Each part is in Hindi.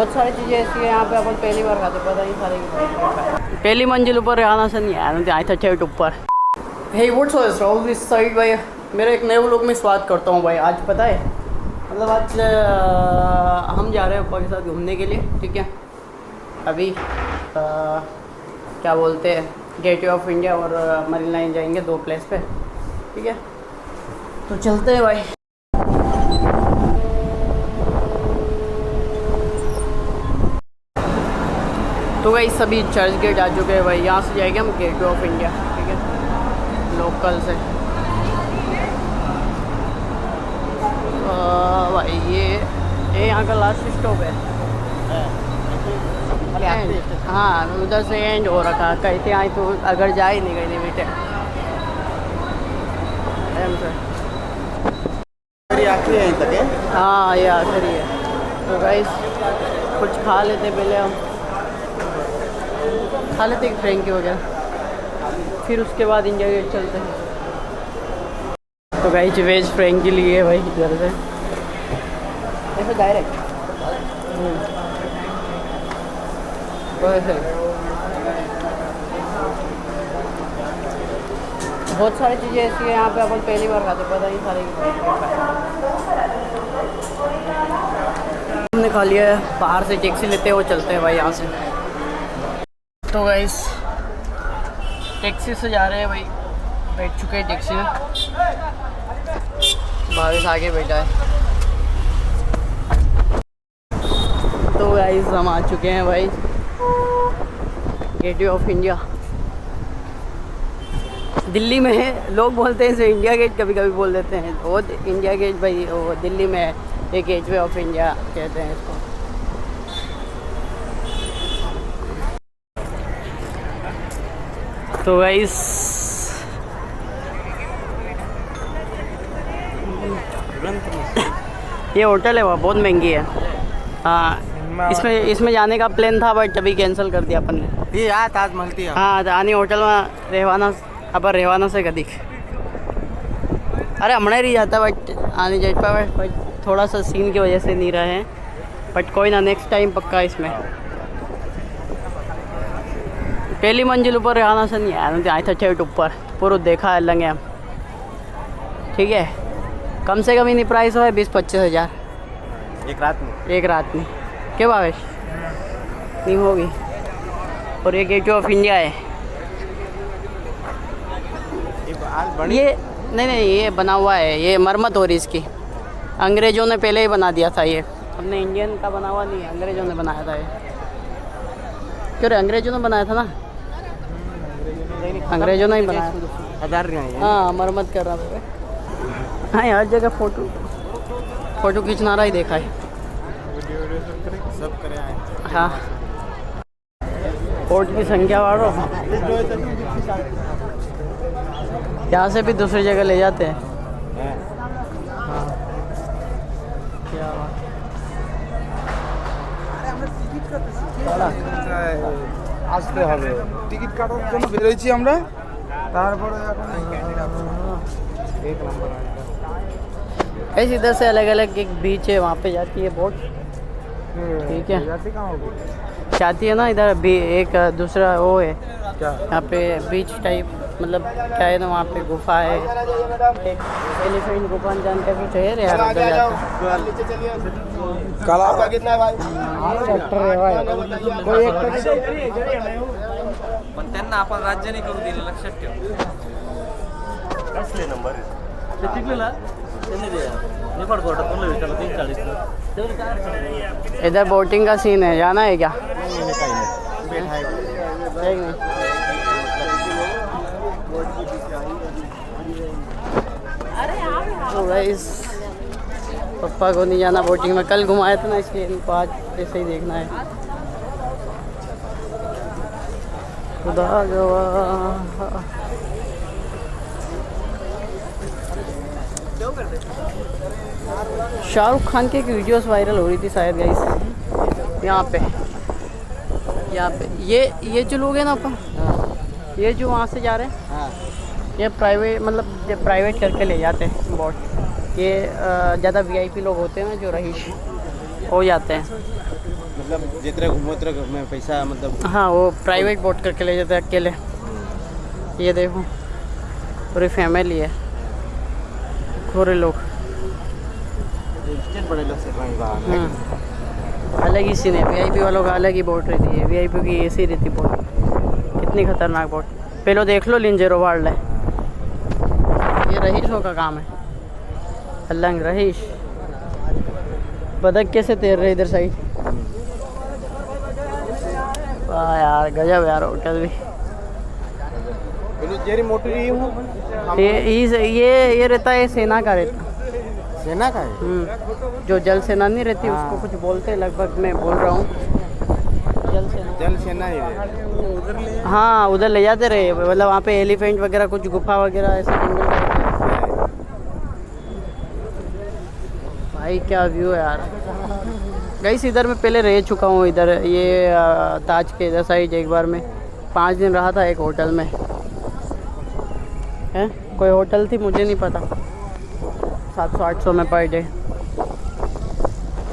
बहुत सारी चीज़ें ऐसी है यहाँ पे अपन पहली बार खाते, पता नहीं सारे पहली मंजिल ऊपर रहना से नहीं आया ना, आए थे ठेठ ऊपर। Hey what's all this side भाई, मेरे एक नए व्लॉग में स्वागत करता हूँ भाई। आज पता है मतलब आज हम जा रहे हैं ऊपर के साथ घूमने के लिए, ठीक है। अभी क्या बोलते हैं, गेटवे ऑफ इंडिया और मरीन लाइन जाएंगे, दो प्लेस पे, ठीक है। तो चलते हैं भाई। तो भाई सभी चर्च गेट आ चुके हैं भाई, यहाँ से जाएंगे हम गेटवे ऑफ इंडिया, ठीक है, लोकल से। भाई ये यहाँ का लास्ट स्टॉप है। हाँ उधर से एंड हो रखा, कहते आए तो अगर जा ही नहीं गई नहीं बेटे आखिरी यहीं तक है। हाँ ये आखिरी है। तो गाइस कुछ खा लेते पहले, हम खा लेते एक फ्रेंकी वगैरह, फिर उसके बाद इंडिया गेट चलते हैं। तो गाइस वेज फ्रेंकी लिए भाई घर से, ऐसे डायरेक्ट बहुत सारी चीज़ें ऐसी है यहाँ पे अपन पहली बार खाते, पता नहीं सारे। हमने खा लिया है, बाहर से टैक्सी लेते हैं, वो चलते हैं भाई यहाँ से। तो गाइस टैक्सी से जा रहे हैं भाई, बैठ चुके हैं टैक्सी में, भावेश आगे बैठा है। तो गाइस हम आ चुके हैं भाई गेटवे ऑफ इंडिया। दिल्ली में है, लोग बोलते हैं इसे इंडिया गेट, कभी कभी बोल देते हैं वो इंडिया गेट भाई, वो दिल्ली में है, ये गेटवे ऑफ इंडिया कहते हैं इसको। तो गाइस ये होटल है, वह बहुत महंगी है। हाँ इसमें जाने का प्लान था बट अभी कैंसिल कर दिया अपन ने। ये ताजमहल थी। हाँ आनी होटल में रहवाना, अपन रहवाना से कदी अरे हमने नहीं जाता बट आने जाट पर, बट थोड़ा सा सीन की वजह से नहीं रहे हैं, बट कोई ना, नेक्स्ट टाइम पक्का। इसमें पहली मंजिल ऊपर रहना से नहीं आया ना, आए थे ठेठ ऊपर, पूरा देखा है लंगे हम, ठीक है। कम से कम इन्हीं प्राइस हो है 20-25 हज़ार एक रात में क्या भावेश नहीं होगी। और ये गेटवे ऑफ इंडिया है, ये नहीं ये बना हुआ है, ये मरम्मत हो रही इसकी, अंग्रेज़ों ने पहले ही बना दिया था ये, हमने इंडियन का बना हुआ नहीं है, अंग्रेज़ों ने बनाया था ये। क्यों रे, अंग्रेज़ों ने बनाया था ना, अंग्रेज़ों ने ही बनाया। हाँ मरम्मत कर रहा था। हाँ हर जगह फ़ोटो खींचना रहा ही देखा है सब करे आए। हाँ कोर्ट की संख्या बढ़ो, यहाँ से भी दूसरी जगह ले जाते हैं। हाँ क्या আসতে হবে, টিকিট কাটার জন্য বেরোইছি আমরা, তারপরে एक नंबर ऐसे इधर से अलग अलग एक बीच है, वहाँ पे जाती है बोट, ठीक है। जाती कहाँ होगी? जाती है ना इधर भी, एक दूसरा वो है क्या यहाँ पे बीच टाइप, मतलब क्या है ना, वहाँ पे गुफा है, एक एलिफेंट गुफा जान का कुछ है रे यार, उधर काला आपका कितना है भाई? सेक्टर है भाई, कोई एक पण त्यांना आपण राज्य नाही करू दिले, लक्षात ठेव। कसले नंबर ते टिकलेला त्यांनी दिला नेपाळ कोर्टात कोणला विचारलं 43 इधर बोटिंग का सीन है, जाना है क्या? तो गाइस पप्पा को नहीं जाना बोटिंग में, कल घुमाया था ना, इसलिए इनको आज ऐसे ही देखना है। खुदा गवाह शाहरुख खान की एक वीडियोस वायरल हो रही थी शायद गाइस, यहाँ पे ये जो लोग हैं ना अपन, ये जो वहाँ से जा रहे हैं, ये प्राइवेट, मतलब ये प्राइवेट करके ले जाते हैं बोट। ये ज़्यादा वीआईपी लोग होते हैं ना, जो रहीश हो जाते हैं। मतलब जितने घूमो उतने में पैसा मतलब हाँ वो प्राइवेट बोट करके ले जाते हैं अकेले। ये देखो पूरी फैमिली है, पूरे लोग। इंस्टेंट बड़े लोग से वहीं बाहर अलग ही सीन है, वीआईपी वालों का अलग ही बोट रहती है, वीआईपी की ऐसी रहती बोट, कितनी खतरनाक बोट। पहले देख लो लिंजेरो वार्ड है, ये रहीशों का काम है, अलंग रहीश। बदक कैसे तैर रहे इधर साइड, वाह यार गजब यार होटल भी। जेरी मोटरी हूँ ये रहता है सेना का रहता, सेना का है। जो जल सेना नहीं रहती उसको कुछ बोलते हैं, लगभग मैं बोल रहा हूँ जल सेना ही है। हाँ उधर ले जाते रहे, मतलब वहाँ पे एलिफेंट वगैरह कुछ गुफा वगैरह ऐसे जंगल में रहते हैं। भाई क्या व्यू है यार। गाइस इधर मैं पहले रह चुका हूँ, इधर ये ताज के इधर साइड एक बार में 5 दिन रहा था एक होटल में। है कोई होटल थी मुझे नहीं पता, 700-800 में पर डे।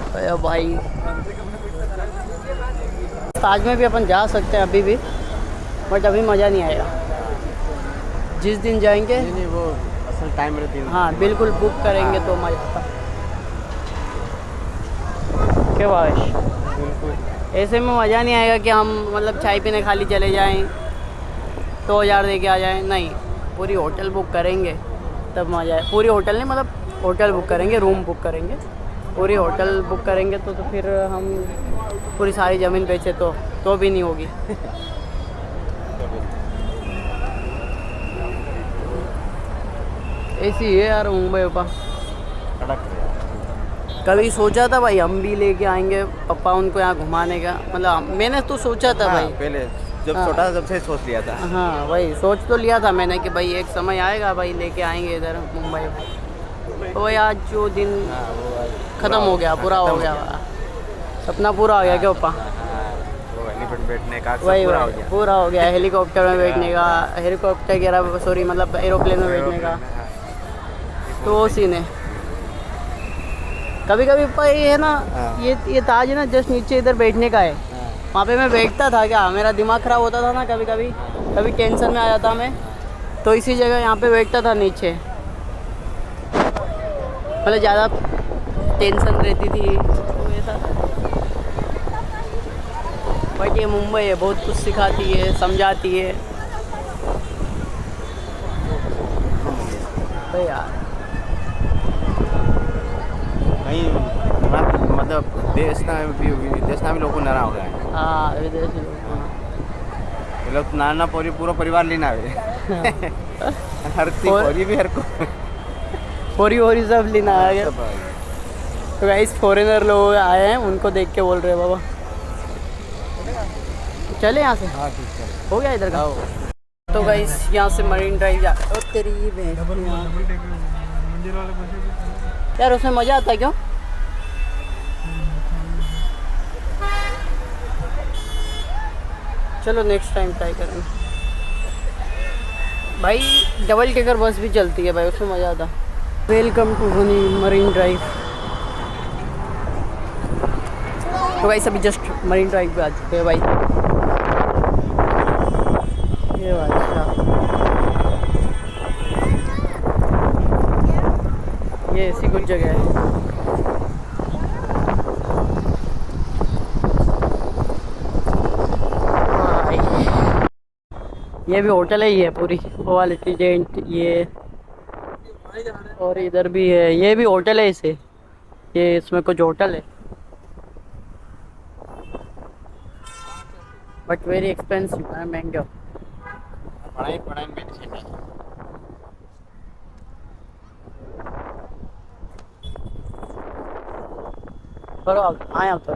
अरे भाई ताज में भी अपन जा सकते हैं अभी भी, बट अभी मज़ा नहीं आएगा। जिस दिन जाएंगे नहीं वो असल टाइम रहती है। हाँ बिल्कुल बुक करेंगे तो मज़ा आता। क्या बात, बिल्कुल ऐसे में मज़ा नहीं आएगा कि हम मतलब चाय पीने खाली चले जाएं 2000 दे के आ जाएं, नहीं पूरी होटल बुक करेंगे तब मज़ा आए। पूरी होटल नहीं मतलब होटल बुक करेंगे, रूम बुक करेंगे, पूरी होटल बुक करेंगे तो फिर हम पूरी सारी ज़मीन बेचे तो भी नहीं होगी। ऐसी है यार मुंबई पापा। कभी सोचा था भाई हम भी लेके आएंगे पापा उनको यहाँ घुमाने का, मतलब मैंने तो सोचा था भाई पहले जब हाँ। छोटा था तब से सोच लिया था। हाँ भाई सोच तो लिया था मैंने कि भाई एक समय आएगा भाई लेके आएंगे इधर मुंबई में। तो भाई आज जो दिन ख़त्म हो गया, पूरा हो गया, सपना पूरा हो गया क्या पापा। वो एलिफेंट बैठने का वही पूरा हो वही गया। पूरा हो गया, हेलीकॉप्टर में बैठने का, हेलीकॉप्टर कह सॉरी मतलब एरोप्लेन में बैठने का, तो वो सीन है। कभी कभी पापा ये है ना, ये ताज है ना जस्ट नीचे इधर बैठने का है, वहाँ पे मैं बैठता था क्या, मेरा दिमाग ख़राब होता था ना कभी कभी, कभी टेंशन में आ जाता मैं, तो इसी जगह यहाँ पे बैठता था नीचे, मतलब ज़्यादा टेंशन रहती थी तो ऐसा। बट ये मुंबई है, बहुत कुछ सिखाती है, समझाती है तो यार। कहीं मतलब विदेश में लोगों को नारा हो गया है। हाँ विदेशी लोग, हाँ। ये लोग नाना पूरा परिवार लेना है। हर कोई भी हर को फोरी सब लेना आ गया। तो गाइस फॉरेनर लोग आए हैं, उनको देख के बोल रहे हैं बाबा चले यहाँ से। हाँ ठीक है हो गया इधर का। तो गाइस यहाँ से मरीन ड्राइव जा, ओ तेरी भैंस यार, उसमें मज़ा आता है क्यों। चलो नेक्स्ट टाइम ट्राई करेंगे भाई। डबल टेकर बस भी चलती है भाई, उसमें मज़ा आता। वेलकम टू हुनी मरीन ड्राइव। तो भाई सभी जस्ट मरीन ड्राइव पे आ चुके हैं भाई। ये भाई ये ऐसी कुछ जगह है। ये भी होटल ही है पूरी, वो वाली टेंट ये, और इधर भी है, ये भी होटल है इसे, ये इसमें कुछ होटल है बट वेरी एक्सपेंसिव है, महंगा। पढ़ाई में ठीक है। करो आप आए आप तो।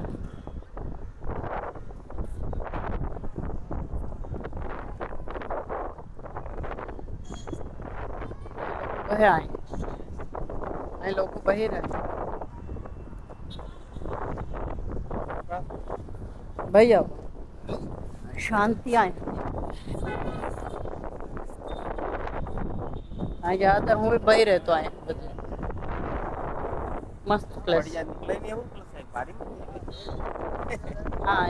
कहे आए लोग को बही रहे भैया, शांति आए। आए ज़्यादातर हूँ भी बही रहे तो आए, मस्त प्लेस। निकला ही नहीं है वो प्लस है। हाँ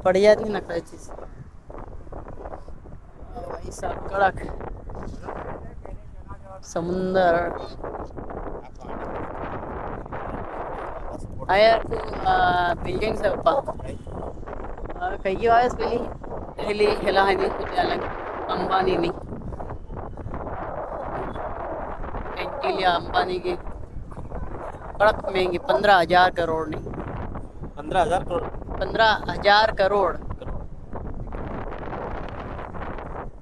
बढ़िया थी ना कोई चीज़ भाई साहब कड़क समुंदर आया बिल्डिंग से ऊपर कई आवाज बिल्डिंग हिली हिला है नहीं कुछ अलग अंबानी नहीं एंटीलिया अंबानी की कड़क महंगी 15,000 करोड़ नहीं 15,000 करोड़ 15,000 करोड़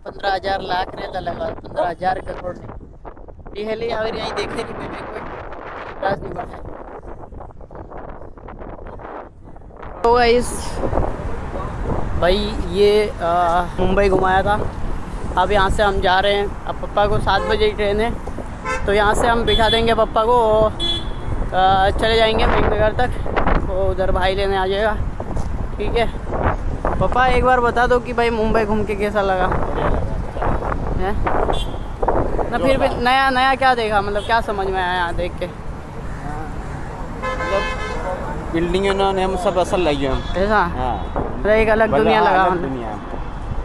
15,000 लाख रहता लगा 15,000 करोड़ नहीं ये हेली अगर यहीं देखे नहीं मैंने कोई राज नहीं बढ़ा तो गाइस भाई ये मुंबई घुमाया था अब यहाँ से हम जा रहे हैं अब पापा को 7 बजे की ट्रेन है तो यहाँ से हम बिठा देंगे पापा को चले जाएंगे मेघनगर तक तो उधर भाई लेने आ जाएगा ठीक है पापा एक बार बता दो कि भाई मुंबई घूम के कैसा लगा है ना फिर भी नया नया क्या देखा मतलब क्या समझ में आया यहाँ देख के बिल्डिंग ने हम सब असल लगे हम ऐसा हाँ मतलब एक अलग दुनिया लगा अलग मतलब दुनिया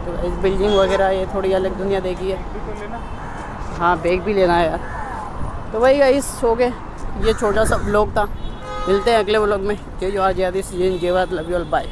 तो इस बिल्डिंग वगैरह ये थोड़ी अलग दुनिया देखी है हाँ बैग भी लेना है यार तो वही गाइस हो गए ये छोटा सा व्लॉग था मिलते हैं अगले व्लॉग में जय जोहार जय आदिश जय हिंद जय Bharat love you all bye.